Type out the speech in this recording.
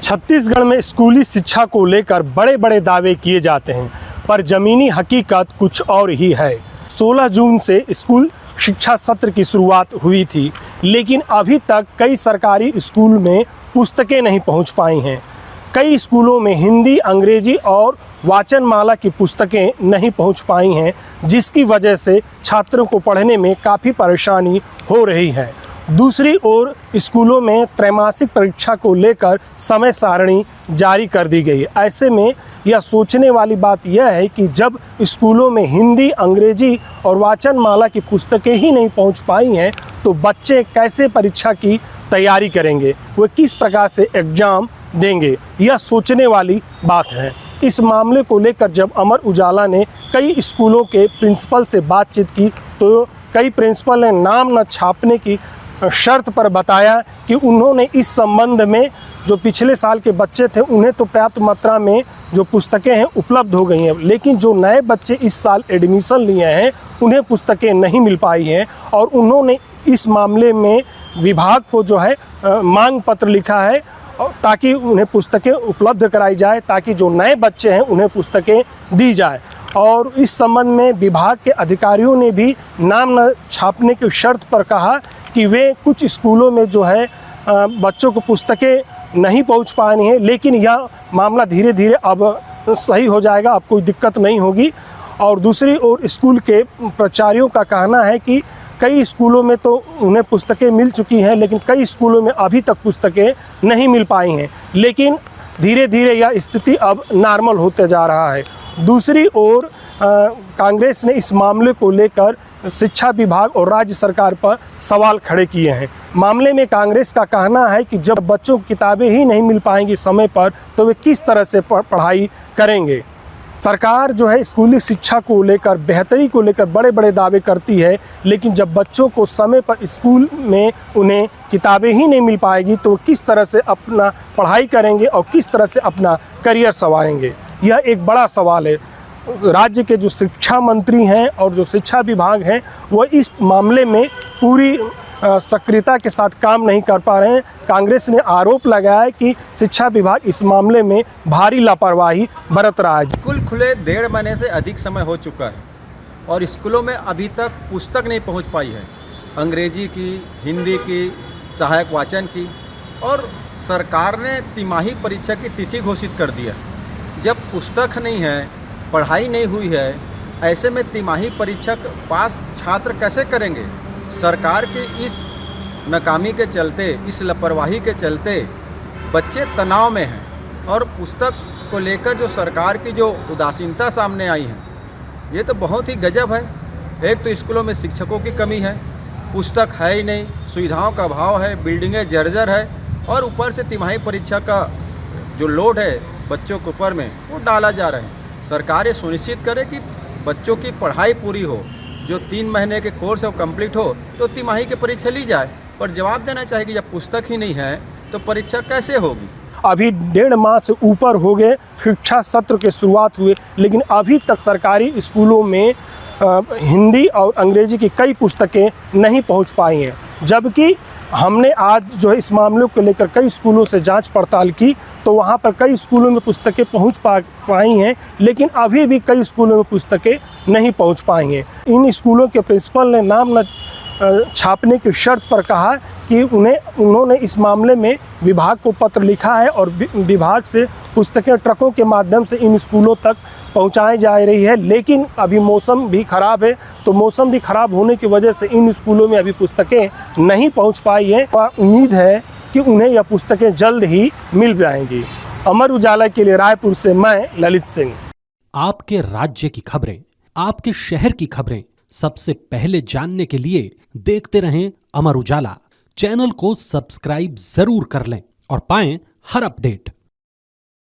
छत्तीसगढ़ में स्कूली शिक्षा को लेकर बड़े बड़े दावे किए जाते हैं, पर ज़मीनी हकीकत कुछ और ही है। 16 जून से स्कूल शिक्षा सत्र की शुरुआत हुई थी, लेकिन अभी तक कई सरकारी स्कूल में पुस्तकें नहीं पहुंच पाई हैं। कई स्कूलों में हिंदी, अंग्रेजी और वाचनमाला की पुस्तकें नहीं पहुंच पाई हैं, जिसकी वजह से छात्रों को पढ़ने में काफ़ी परेशानी हो रही है। दूसरी ओर स्कूलों में त्रैमासिक परीक्षा को लेकर समय सारणी जारी कर दी गई। ऐसे में यह सोचने वाली बात यह है कि जब स्कूलों में हिंदी, अंग्रेजी और वाचनमाला की पुस्तकें ही नहीं पहुंच पाई हैं, तो बच्चे कैसे परीक्षा की तैयारी करेंगे, वे किस प्रकार से एग्ज़ाम देंगे, यह सोचने वाली बात है। इस मामले को लेकर जब अमर उजाला ने कई स्कूलों के प्रिंसिपल से बातचीत की, तो कई प्रिंसिपल ने नाम न छापने की शर्त पर बताया कि उन्होंने इस संबंध में जो पिछले साल के बच्चे थे उन्हें तो पर्याप्त मात्रा में जो पुस्तकें हैं उपलब्ध हो गई हैं, लेकिन जो नए बच्चे इस साल एडमिशन लिए हैं उन्हें पुस्तकें नहीं मिल पाई हैं। और उन्होंने इस मामले में विभाग को जो है मांग पत्र लिखा है ताकि उन्हें पुस्तकें उपलब्ध कराई जाए, ताकि जो नए बच्चे हैं उन्हें पुस्तकें दी जाए। और इस संबंध में विभाग के अधिकारियों ने भी नाम न छापने की शर्त पर कहा कि वे कुछ स्कूलों में जो है बच्चों को पुस्तकें नहीं पहुंच पानी है, लेकिन यह मामला धीरे धीरे अब सही हो जाएगा, अब कोई दिक्कत नहीं होगी। और दूसरी ओर स्कूल के प्राचार्यों का कहना है कि कई स्कूलों में तो उन्हें पुस्तकें मिल चुकी हैं, लेकिन कई स्कूलों में अभी तक पुस्तकें नहीं मिल पाई हैं। लेकिन धीरे धीरे यह स्थिति अब नॉर्मल होते जा रहा है। दूसरी ओर कांग्रेस ने इस मामले को लेकर शिक्षा विभाग और राज्य सरकार पर सवाल खड़े किए हैं। मामले में कांग्रेस का कहना है कि जब बच्चों को किताबें ही नहीं मिल पाएंगी समय पर, तो वे किस तरह से पढ़ाई करेंगे। सरकार जो है स्कूली शिक्षा को लेकर, बेहतरी को लेकर बड़े बड़े दावे करती है, लेकिन जब बच्चों को समय पर स्कूल में उन्हें किताबें ही नहीं मिल पाएगी, तो किस तरह से अपना पढ़ाई करेंगे और किस तरह से अपना करियर संवारेंगे, यह एक बड़ा सवाल है। राज्य के जो शिक्षा मंत्री हैं और जो शिक्षा विभाग हैं, वह इस मामले में पूरी सक्रियता के साथ काम नहीं कर पा रहे हैं। कांग्रेस ने आरोप लगाया है कि शिक्षा विभाग इस मामले में भारी लापरवाही बरत रहा है। स्कूल खुले 1.5 महीने से अधिक समय हो चुका है और स्कूलों में अभी तक पुस्तक नहीं पहुंच पाई है, अंग्रेजी की, हिंदी की, सहायक वाचन की। और सरकार ने तिमाही परीक्षा की तिथि घोषित कर दी है। जब पुस्तक नहीं है, पढ़ाई नहीं हुई है, ऐसे में तिमाही परीक्षा पास छात्र कैसे करेंगे। सरकार के इस नाकामी के चलते, इस लापरवाही के चलते बच्चे तनाव में हैं और पुस्तक को लेकर जो सरकार की जो उदासीनता सामने आई है, ये तो बहुत ही गजब है। एक तो स्कूलों में शिक्षकों की कमी है, पुस्तक है ही नहीं, सुविधाओं का अभाव है, बिल्डिंगें जर्जर है, और ऊपर से तिमाही परीक्षा का जो लोड है बच्चों के ऊपर में वो डाला जा रहा है। सरकार ये सुनिश्चित करे कि बच्चों की पढ़ाई पूरी हो, जो 3 महीने के कोर्स है वो कंप्लीट हो, तो तिमाही की परीक्षा ली जाए। पर जवाब देना चाहिए कि जब पुस्तक ही नहीं है तो परीक्षा कैसे होगी। अभी 1.5 माह से ऊपर हो गए शिक्षा सत्र के शुरुआत हुए, लेकिन अभी तक सरकारी स्कूलों में हिंदी और अंग्रेजी की कई पुस्तकें नहीं पहुंच पाई हैं। जबकि हमने आज जो है इस मामले को लेकर कई स्कूलों से जांच पड़ताल की, तो वहां पर कई स्कूलों में पुस्तकें पहुंच पाई हैं, लेकिन अभी भी कई स्कूलों में पुस्तकें नहीं पहुंच पाई हैं। इन स्कूलों के प्रिंसिपल ने नाम न छापने की शर्त पर कहा कि उन्होंने इस मामले में विभाग को पत्र लिखा है और विभाग से पुस्तकें ट्रकों के माध्यम से इन स्कूलों तक पहुंचाई जा रही है। लेकिन अभी मौसम भी ख़राब है, तो मौसम भी ख़राब होने की वजह से इन स्कूलों में अभी पुस्तकें नहीं पहुंच पाई हैं। और उम्मीद है कि उन्हें यह पुस्तकें जल्द ही मिल जाएंगी। अमर उजाला के लिए रायपुर से मैं ललित सिंह। आपके राज्य की खबरें, आपके शहर की खबरें सबसे पहले जानने के लिए देखते रहें अमर उजाला। चैनल को सब्सक्राइब जरूर कर लें और पाएं हर अपडेट।